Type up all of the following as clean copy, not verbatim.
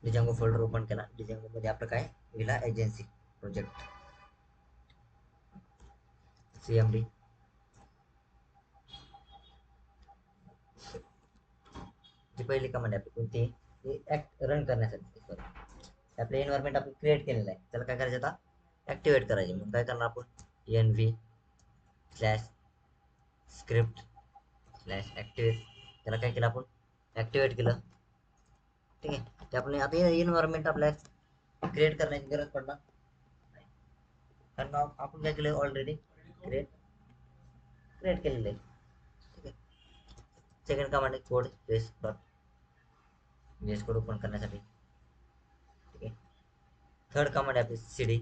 डिजांगो folder open केला. डिजांगो मध्ये आपलं काय विला एजन्सी प्रोजेक्ट CMD. जी पहिली कमांड आहे आपली कोणती, ऍक्ट रन करण्यासाठी. सॉरी, आपलं एन्व्हायरमेंट आपण क्रिएट केलेलं आहे, त्याला काय करायचं आता ऍक्टिवेट करायचे. मग काय करणार आपण NV slash script slash activate. त्याला काय केलं आपण ऍक्टिवेट केलं. ठीक आहे, ते आपण आता एन्व्हायरमेंट आपल्याला क्रिएट करण्याची गरज पडणार नाही, कारण आपण काय केलं ऑलरेडी क्रिएट केलेलं आहे. ठीक आहे, सेकंड कमांड आहे code base dot base code open करण्यासाठी. ठीक आहे, थर्ड कमांड आहे आपली CD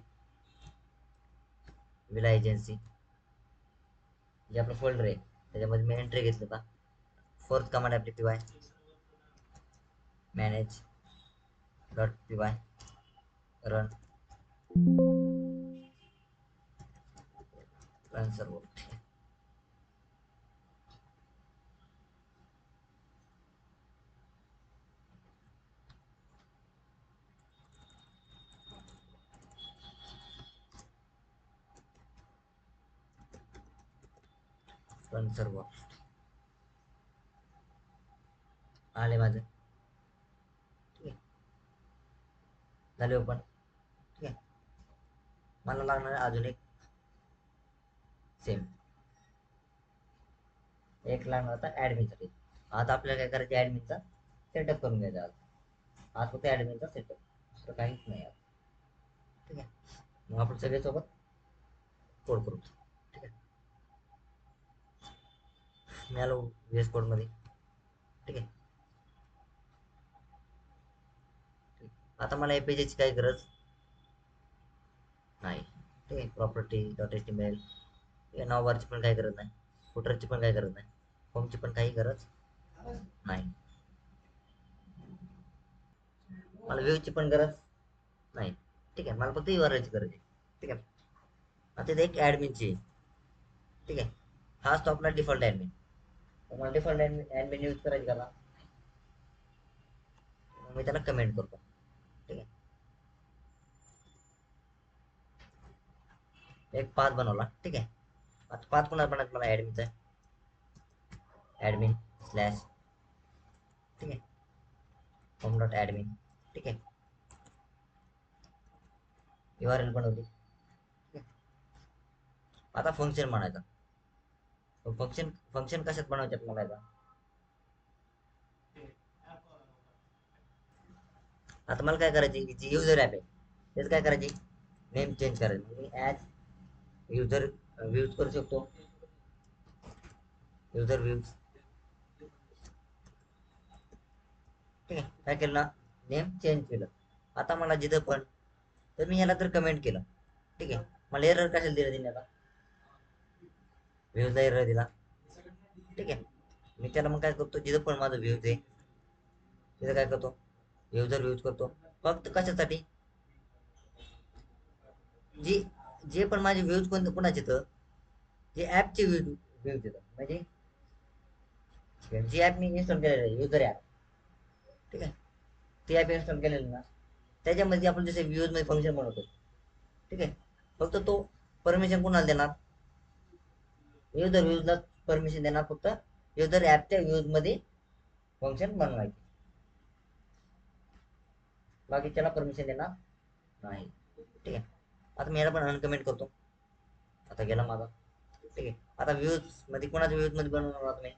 विला एजन्सी, जे आपलं फोल्डर आहे त्याच्यामध्ये मी एंट्री घेतली का. फोर्थ कमांड आहे आपली PY manage dot PY run run सर्व. रन सर्व आले माझं. ठीक आहे, झाले ओपन. ठीक आहे, मला लागणार आहे अजून एक सेम एक लागणार होता ऍडमिनसाठी. आता आपल्याला काय करायचं ऍडमिनचा सेटअप करून घ्यायचा. आज फक्त ऍडमिनचा सेटअप, दुसरं काहीच नाही आज. ठीक आहे, मग आपण सगळे सोबत कोड करू. ठीक आहे, मी आलो VS कोड मध्ये. ठीक आहे, आता मला या पेजेसची काही गरज नाही. ठीक आहे, प्रॉपर्टी डॉट HTML नावबारची पण काही गरज नाही, फुटरची पण काही गरज नाही, फॉर्मची पण काही गरज नाही, मला व्ह्यूची पण गरज नाही. ठीक आहे, मला फक्त URL ची गरज आहे. ठीक आहे, आता इथे एक ऍडमिनची. ठीक आहे, हा असतो आपला डिफॉल्ट ऍडमिन. मला डिफॉल्ट ऍडमिन यूज करायची का, मी त्याला कमेंट करतो. ठीक आहे, एक पाथ बनवला. ठीक आहे, आता पाथ कोणाला बनायचं मला ऍडमिनचा ऍडमिन स्लॅश. ठीक आहे, होम डॉट ऍडमिन. ठीक आहे, URL बनवली. ठीक आहे, आता फंक्शन म्हणायचं. फंक्शन कशात बनवायचं मला आता मला काय करायची जी युजर ऍप आहे त्याच काय करायची नेम चेंज करायची. मी ऍज युजर व्ह्यूज करू शकतो, युजर व्ह्यूज. ठीक आहे, काय केलं ना नेम चेंज केलं. आता मला जिथं पण तर मी ह्याला तर कमेंट केलं. ठीक आहे, मला एरर कशाला दिला तिने आता व्ह्यूजला एरर दिला. ठीक आहे, मी त्याला मग काय करतो जिथं पण माझं व्ह्यूज आहे तिथं काय करतो युजर व्ह्यूज करतो. फक्त कशासाठी जे जे पण माझे व्ह्यूज कोणाचे तर जे ऍपचे व्ह्यूज येतात, म्हणजे जे ऍप मी इन्स्टॉल केलेलं आहे युजर ऍप. ठीक आहे, ते ऍप इन्स्टॉल केलेलं ना त्याच्यामध्ये आपण जसे व्ह्यूज मध्ये फंक्शन बनवतो. ठीक आहे, फक्त तो परमिशन कोणाला देणार युजर व्ह्यूजला परमिशन देणार, फक्त युजर ऍपच्या व्ह्यूज मध्ये फंक्शन बनवायचे, बाकी त्याला परमिशन देणार नाही. ठीक आहे, आता मी याला पण अनकमेंट करतो. आता गेला माझा. ठीक आहे, आता व्ह्यूज मध्ये कोणाच्या व्ह्यूज मध्ये बनवणार आहात मी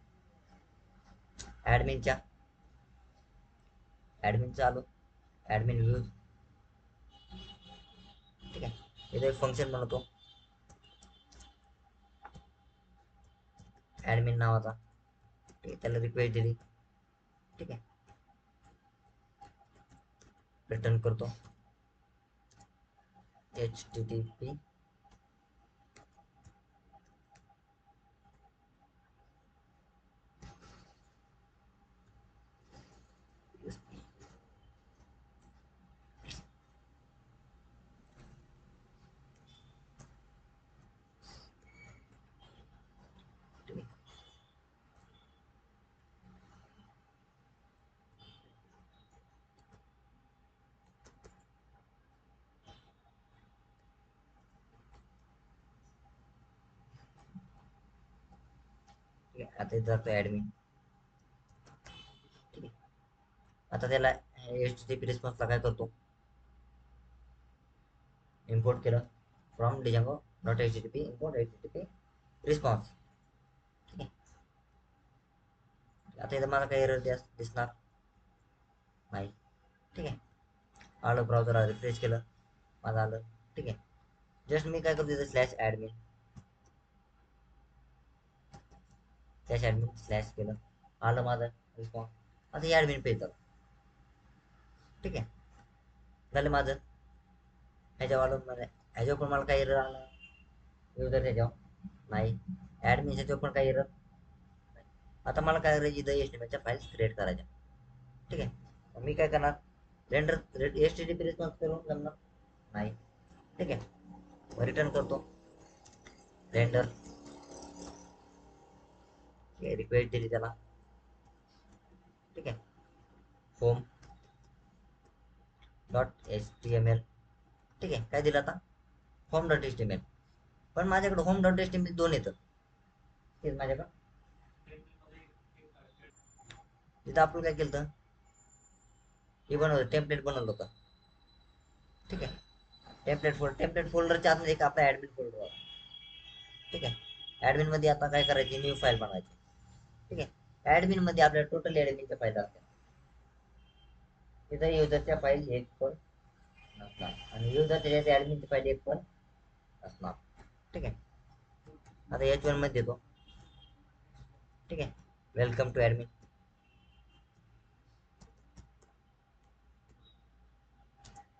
ऍडमिनच्या. ऍडमिनचा आलो ऍडमिन व्ह्यूज. ठीक आहे, इथे फंक्शन बनवतो ऍडमिन नावाचा. ठीक आहे, त्याला रिक्वेस्ट दिली. ठीक आहे, रिटर्न करतो HTTP ठीक आहे. आता इथं जातो ऍडमिन. ठीक आहे. आता त्याला HTTP रिस्पॉन्सला काय करतो, इम्पोर्ट केलं from Django dot HTTP import HTTP response. ठीक आहे. आता इथं मला काही एरर दिसणार नाही. ठीक आहे. आलं ब्राउझर रिफ्रेश केलं, माझं आलं. ठीक आहे. जस्ट मी काय करतो इथं स्लॅश ॲडमिन स्लॅश केलं, आलं माझं रिस्पॉन्स. आता हे ॲडमिन पेज झालं. ठीक आहे. झालं माझं. ह्याच्यावालं मला ह्याच्यावर पण मला काही एरर आला, युजर ह्याच्यावर नाही, ॲडमिन ह्याच्यावर पण काही एरर. आता मला काय करायचं, इथं एस्टिमेटच्या फाईल्स क्रिएट करायच्या. ठीक आहे. मी काय करणार, रेंडर HTTP रिस्पॉन्स करून जमणार नाही. ठीक आहे. रिटर्न करतो रेंडर. रिक्वेस्ट दिली त्याला. ठीक आहे. Home dot HTML. ठीक आहे. काय दिलं आता, होम डॉट HTML. पण माझ्याकडे होम डॉट HTML दोन येतं. तेच माझ्याकडं तिथं आपण काय केलं, हे बनवलं, टेम्पलेट बनवलं होतं. ठीक आहे. टेम्पलेट फोल्डरच्या आतमध्ये एक आपला ऍडमिन फोल्डर होता. ठीक आहे. ऍडमिन मध्ये आता काय करायची, न्यू फाईल बनवायची. ठीक आहे. ऍडमिन मध्ये आपल्या टोटल ऍडमिनच्या फाईल असतात. तिथं युजरच्या फाईल एक पण नसणार आणि युजरच्या ऍडमिनची फाईल एक पण असणार. ठीक आहे. आता H1 मध्ये देतो. ठीक आहे. Welcome to admin.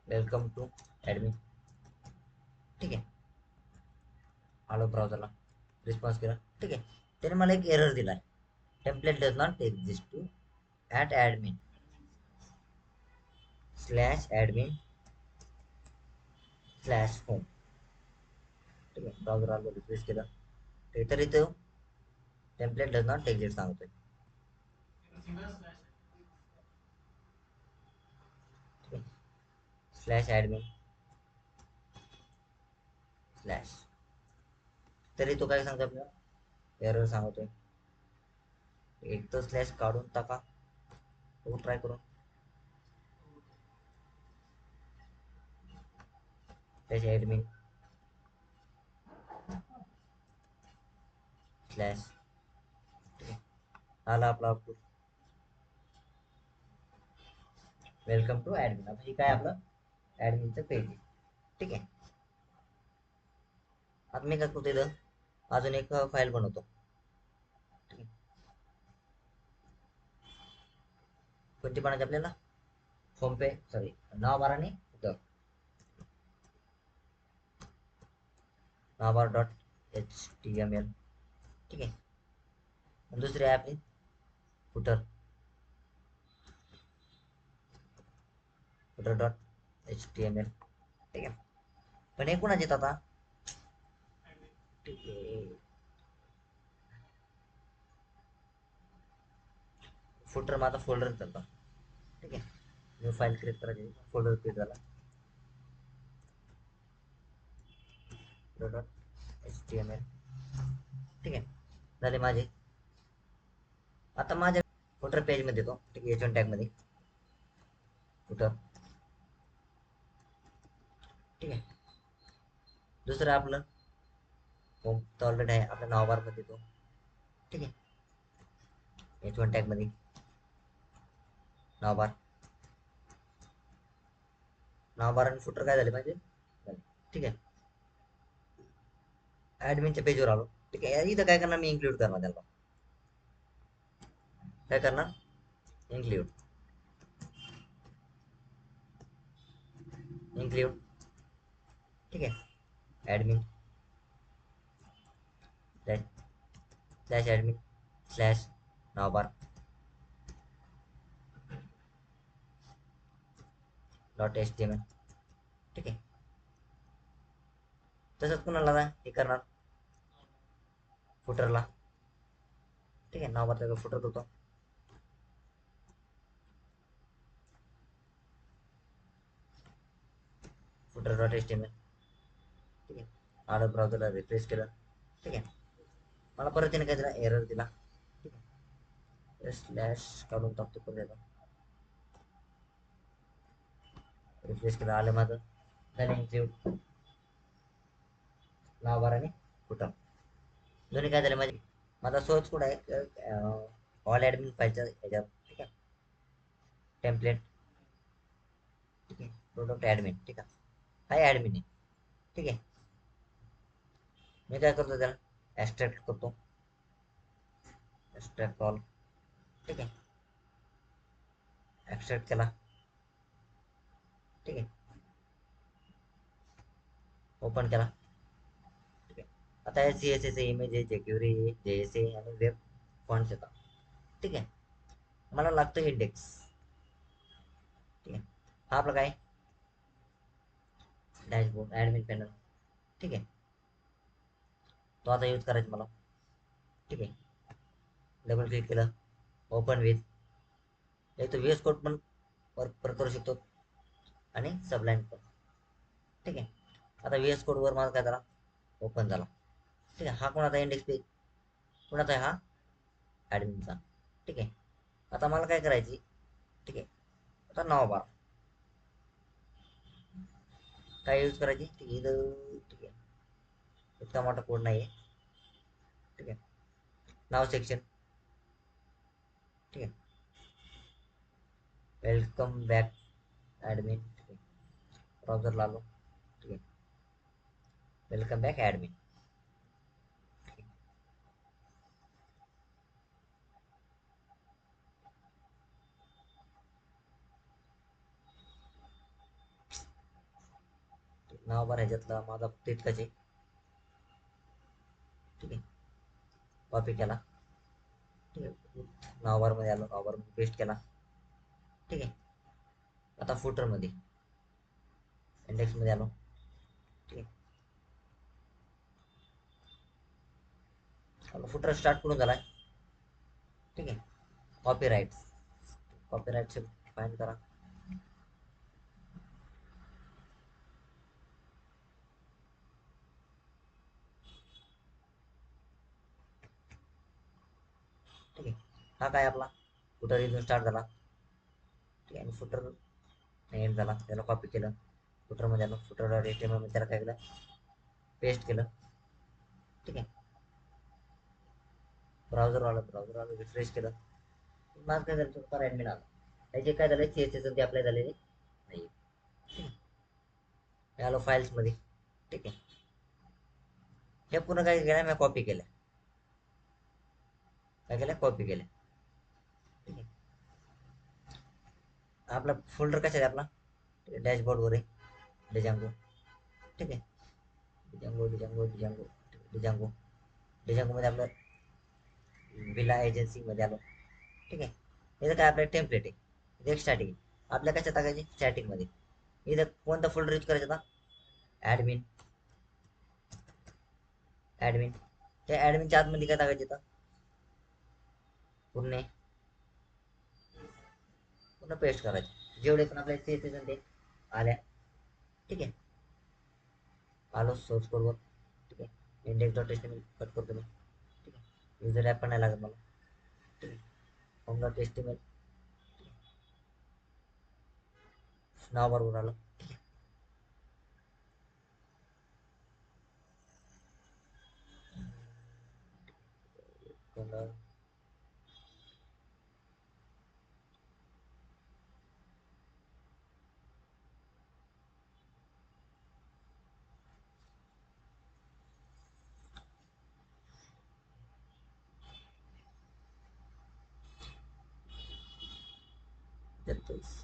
Welcome to admin. ठीक आहे. आलो ब्राउझरला, रिस्पॉन्स केला. ठीक आहे. त्याने मला एक एरर दिलाय, template does not exist to at admin slash admin slash home. ठीक आहे. ब्राउझर आलो, रिफ्रेश केलं. तर इथं टेम्पलेट डज नॉट एक्झिस्ट सांगतोय. स्लॅश ॲडमिन स्लॅश, तरी तो काय सांगतो आपल्याला, एरर सांगतोय. एक तर स्लॅश काढून टाका, तो ट्राय करून. Slash admin slash. आला आपला आउटपुट, वेलकम टू ॲडमिन. आता हे काय आपलं ॲडमिनचं पेज आहे. ठीक आहे. आता मी काय करतो, इथं अजून एक फाईल बनवतो. कोणती बनायची आपल्याला, होम पे सॉरी नाव बार आणि फुटर. नाव बार डॉट HTML. ठीक आहे. दुसरी आहे आपली फुटर, फुटर डॉट HTML. ठीक आहे. पण हे कोणाचे आहेत आता, ठीक आहे, फुटर माझा फोल्डर चालता. ठीक आहे. न्यू फाईल क्रिएट करायची, फोल्डर क्रिएट झाला, डॉट HTML. ठीक आहे. झाले माझे. आता माझ्या फुटर पेज मध्ये येतो. ठीक आहे. H1 टॅग मध्ये फुटर. ठीक आहे. दुसरं आपलं होम तर ऑलरेडी आहे, आपल्या नाव बार मध्ये येतो. ठीक आहे. H1 टॅग मध्ये नाव बार, नाव बार आणि फुटर काय झाले पाहिजे. ठीक आहे. ऍडमिनच्या पेजवर आलो. ठीक आहे. इथं काय करणार, मी इन्क्लूड करणार त्याला. काय करणार, इन्क्लूड इन्क्लूड. ठीक आहे. ऍडमिन स्लॅश ऍडमिन स्लॅश नाव बार डॉट HTML. ठीक आहे. तसंच कुणाला हे करणार, फुटरला. ठीक आहे. नाव बार त्याचा फुटर होतो. Footer dot HTML. ठीक आहे. आलं, ब्राउझरला रिफ्रेश केलं. ठीक आहे. मला परत त्याने काय दिला, एरर दिला. स्लॅश काढून टाकतो परत. रिफ्रेश केलं, आलं माझं. झालं इन्क्लूड नाव बार आणि फुटर दोन्ही. काय झालं माझे, माझा सोर्स कोड आहे ऑल ॲडमिन फाईलच्या ह्याच्यात. ठीक आहे, टेम्पलेट. ठीक आहे, प्रोडक्ट ॲडमिन. ठीक आहे, हाय ॲडमिन आहे. ठीक आहे, मी काय करतो त्याला ॲस्ट्रॅक्ट करतो, ॲस्ट्रॅक्ट ऑल. ठीक आहे, ॲक्सेप्ट केला. ठीक आहे, ओपन केला. ठीक आहे, आता हे सी एस एस इमेज आहे, जेक्युरी आहे, जे एस ए आणि वेब फॉन्ट्स येतात. ठीक आहे, मला लागतं इंडेक्स. ठीक आहे, हा आपला काय डॅशबोर्ड ॲडमिन पॅनल. ठीक आहे, तो आता यूज करायचा मला. ठीक आहे, डबल क्लिक केलं, ओपन विथ. एक तर व्हीएस कोड पण वर्क करू शकतो आणि सबलाईन पण. ठीक आहे, आता व्हीएस कोडवर माझा काय झाला, ओपन झाला. ठीक आहे, हा कोणाचा इंडेक्स पेज, कोणाचा आहे हा ॲडमिनचा. ठीक आहे, आता मला काय करायची. ठीक आहे, आता नाव बार काय यूज करायची. ठीक आहे, ठीक आहे, इतका मोठा कोड नाही आहे. ठीक आहे, नाव सेक्शन. ठीक आहे, वेलकम बॅक ॲडमिन. ठीक आहे, ब्राउझरला आलो. ठीक आहे, वेलकम बॅक ॲडमिन. नाव बार ह्याच्यातला माझा तितकाच आहे. ठीक आहे, कॉपी केला. ठीक आहे, नाव बार मध्ये आलो, नाव बार मध्ये पेस्ट केला. ठीक आहे, आता फुटर मध्ये इंडेक्स मध्ये आलो. ठीक आहे, फुटर स्टार्ट करून झालाय. ठीक आहे, कॉपीराइट, कॉपीराइट से फाइंड करा. ठीक आहे, हा काय आपला फुटर इथून स्टार्ट झाला. ठीक आहे, आणि फुटर एंड झाला, त्याला कॉपी केलं, फुटर मध्ये आलो, फुटर HTML मध्ये त्याला काय केलं, पेस्ट केलं. ठीक आहे, ब्राउझर आलं, रिफ्रेश केलं, माझं काय झालं, थोडंफार ॲडमिन आलं. त्याचे काय झालं, CSS ते अप्लाय झालेले नाही. ठीक आहे, मी आलो फाईल्स मध्ये. ठीक आहे, हे पूर्ण काय केलं, मी कॉपी केलं. काय केलं, कॉपी केलं. ठीक आहे, आपला फोल्डर कशा आहे आपला डॅशबोर्ड वर आहे, डिजांगो. ठीक आहे, डिजांगो डिजांगो डिजांगो डिजांगो डिजांगो मध्ये आपलं विला एजन्सी मध्ये आलो. ठीक आहे, इथं काय आपलं टेम्पलेट आहे, इथे एक स्टॅटिक आहे. आपल्या कशा टाकायची, स्टॅटिक मध्ये. इथं कोणता फोल्डर यूज करायचा आता, ऍडमिन. ऍडमिन, त्या ऍडमिनच्या आतमध्ये काय टाकायचं आता, पूर्ण पूर्ण पेस्ट करायचे, जेवढे पण आपल्या CSS ते आल्या. ठीक आहे, आलो सोर्स कोडवर. ठीक आहे, इंडेक्स डॉट HTML कट करतो मी. ठीक आहे, युजर ॲप पण नाही लागत मला. ठीक आहे, होम डॉट HTML नाव बरोबर आलं. कलर देतोस.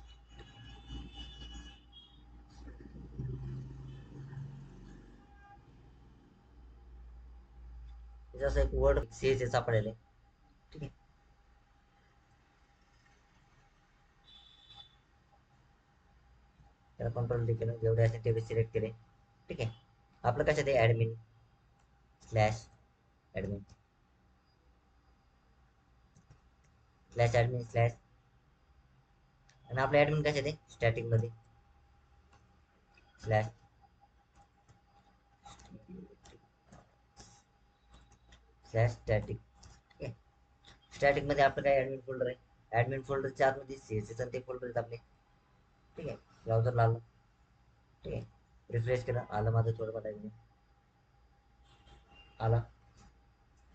जसं एक वर्ड CSS सापडेल. ठीक आहे, त्याला कंट्रोल D केलं, जेवढे असेल तेवढे सिलेक्ट केले. ठीक आहे, आपलं कशात आहे, admin slash admin slash admin slash, आणि आपलं ऍडमिन कशात आहे, स्टॅटिक मध्ये स्लॅश स्लॅश स्टॅटिक. ठीक आहे, स्टॅटिक मध्ये आपलं काय ऍडमिन फोल्डर आहे, ऍडमिन फोल्डरच्या आतमध्ये सीएसएस आणि ते फोल्डर आहेत आपले. ठीक आहे, ब्राउझरला आलं. ठीक आहे, रिफ्रेश केलं, आलं माझं थोडं ऍडमिन आला.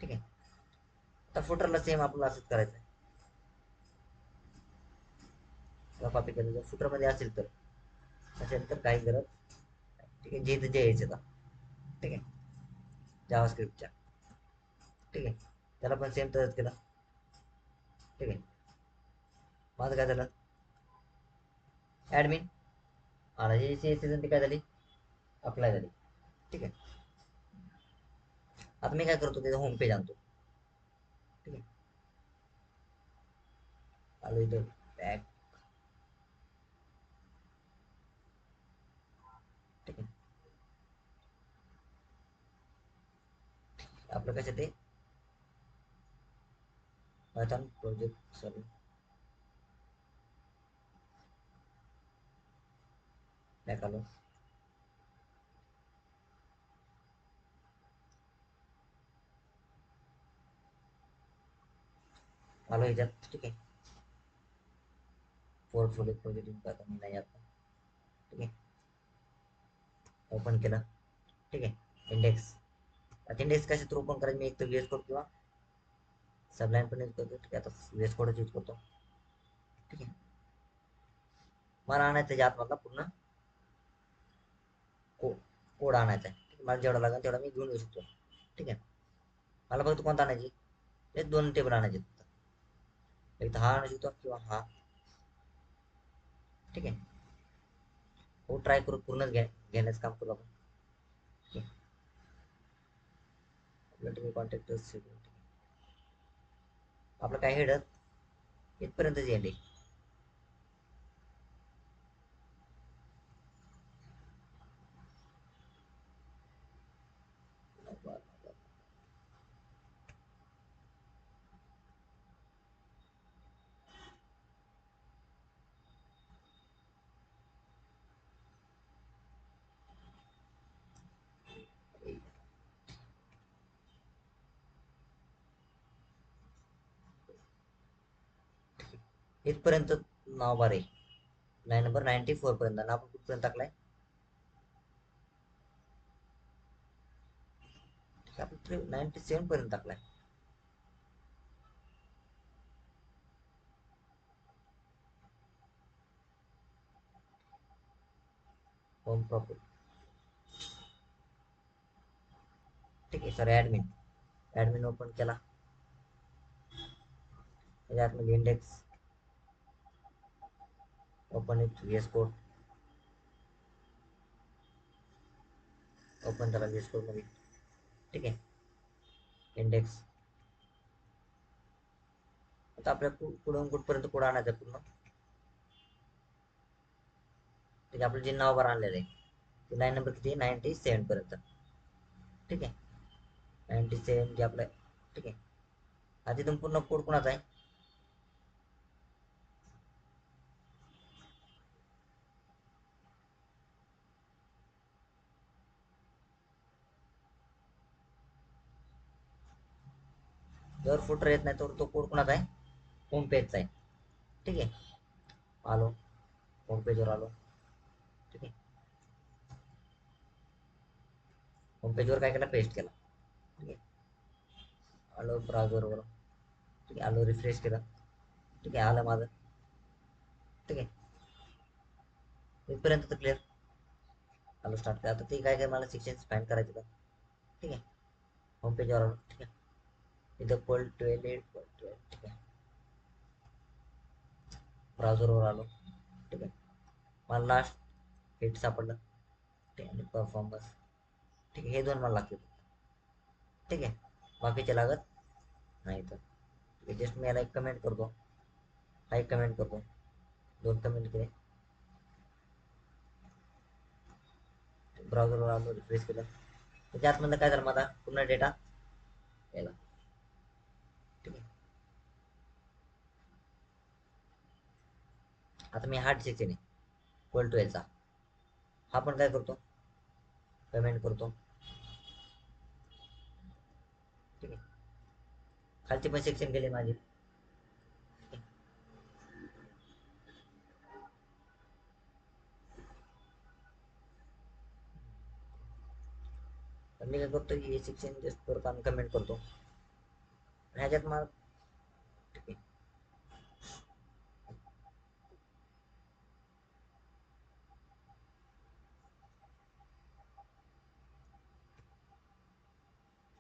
ठीक आहे, आता फुटरला सेम आपलं असंच करायचं आहे. कॉपी केलं जर फुटर मध्ये असेल तर काही गरज. ठीक आहे, जे यायचं आता. ठीक आहे, जावास्क्रिप्टच्या. ठीक आहे, त्याला पण सेम तसंच केलं. ठीक आहे, माझं काय झालं, ऍडमिन आला, हे सीएसएस ती काय झाली, अप्लाय झाली. ठीक आहे, आता मी काय करतो, त्याचा होम पेज आणतो. ठीक आहे, आलो इथं बॅक. ठीक आहे, आपलं कसं ते पायथॉन प्रोजेक्ट सॉरी बॅक आलो. आलो ह्याच्यात. ठीक आहे, पोर्टफोलिओ प्रोजेक्ट आता नाही आता. ठीक आहे, ओपन केलं. ठीक आहे, इंडेक्स. आता इंडेक्स कशा थ्रू ओपन करायचं, मी एक तर व्हीएस कोड किंवा सबलाईन पण यूज करतो. ठीक आहे, आता व्हीएस कोडच यूज करतो. ठीक आहे, मला आणायचं त्याच्या आतमधला पूर्ण कोड आणायचा आहे. ठीक आहे, मला जेवढा लागेल तेवढा मी घेऊन येऊ शकतो. ठीक आहे, मला फक्त कोणता आणायची, ते 2 टेबल आणायचे फक्त. एक तर हा आणू शकतो किंवा हा. ठीक आहे, हो ट्राय करू, पूर्णच घेण्याचं काम करू आपण. ठीक आहे, आपलं तुम्ही कॉन्टॅक्ट आपलं काय हेडर इथपर्यंतच येईल. इथपर्यंत नाव बार आहे, लाईन नंबर 94 पर्यंत. आणि आपण कुठपर्यंत टाकलाय, आपण 97 पर्यंत टाकलाय. Home proper. ठीक आहे सर, ऍडमिन ओपन केला. त्याच्या आतमध्ये index, open it VS code, open झाला व्हीएस कोड मध्ये. ठीक आहे, इंडेक्स. आता आपल्या पुढून कुठपर्यंत कोड आणायचा पूर्ण. ठीक आहे, आपलं जे नाव वर आणलेलं आहे ते लाईन नंबर किती, 97 पर्यंत. ठीक आहे, 97 जे आपलं. ठीक आहे, आता तिथून पूर्ण कोड कोणाचा आहे, जर फुटर येत नाही तर तो कोड कोणाचा आहे, होम पेजचा आहे. ठीक आहे, आलो होम पेजवर आलो. ठीक आहे, होम पेजवर काय केलं, पेस्ट केला. ठीक आहे, आलो ब्राउझरवर. ठीक आहे, आलो रिफ्रेश केलं. ठीक आहे, आलं माझं. ठीक आहे, इथपर्यंत तर क्लिअर. आलो स्टार्ट करा. आता ते काय मला सेक्शन फाइंड करायचं का. ठीक आहे, होम पेजवर आलो. ठीक आहे, इथं -12. ठीक आहे, ब्राउझरवर आलो. ठीक आहे, मला लास्ट हिट सापडलं. ठीक आहे, आणि परफॉर्मन्स. ठीक आहे, हे 2 मला लागतील. ठीक आहे, बाकीचे लागत नाही. तर जस्ट मी याला एक कमेंट करतो, हा एक कमेंट करतो, 2 कमेंट केले. ब्राउझरवर आलो, रिफ्रेश केलं. त्याच्या आतमधलं काय झालं, माझा पूर्ण डेटा याला. ठीक आहे, आता मी हार्ड सेक्शन आहे -12चा, हा पण काय करतो, कमेंट करतो. ठीक आहे, खालचे पण सेक्शन गेले माझे. तर मी काय करतो E16 जस्ट करतो आणि कमेंट करतो. ह्याच्यात मला ठीक आहे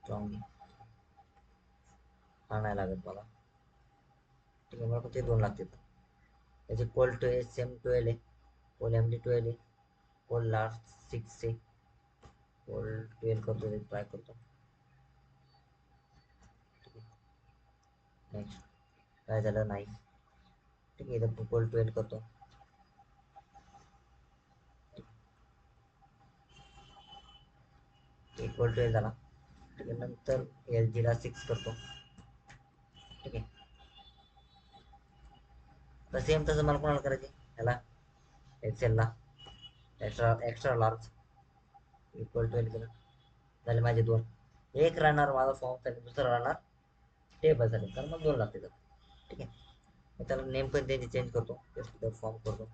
स्ट्रॉंग हा नाही लागत मला. ठीक आहे मला फक्त 2 लागतील. त्याचे पोल 12 सेम 12 आहे. पोल एम डी 12 आहे. पोल लास्ट 6 आहे. पोल 12 करतो ट्राय करतो. नेक्स्ट काय झालं नाही. ठीक आहे इथं पोल 12 करतो. इक्वल 12 झाला. ठीक आहे नंतर एल जीला 6 करतो. ठीक आहे तर सेम तसं मला कोणाला करायचे ह्याला एक्सेलला एक्स्ट्रा लार्ज इक्वल 12 केलं झाले माझे 2. एक राहणार माझा फॉर्मसाठी दुसरा राहणार टेबलसाठी कारण मग 2 लागते. ठीक आहे त्याला नेम पण त्यांची चेंज करतो जस्ट फॉर्म करतो.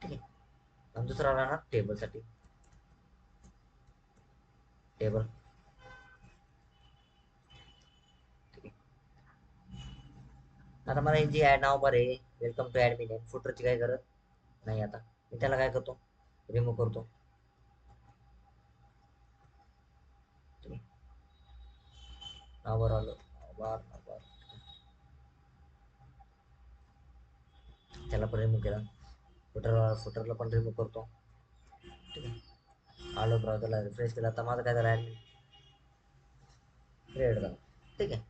ठीक आहे आणि दुसरा राहणार टेबलसाठी टेबल. ठीक आहे आता मला जी ऍड नाव बार आहे वेलकम टू ऍडमिन आहे फुटरची काही गरज नाही. आता मी त्याला काय करतो रिमूव्ह करतो. ठीक आहे नाववर आलो बार नावबार त्याला पण रिमूव्ह केला. फुटरला पण रिमूव्ह करतो. ठीक आहे आलो ब्राउझरला रिफ्रेश केला तर माझं काय झालं ऍडमिन क्रिएट झाला. ठीक आहे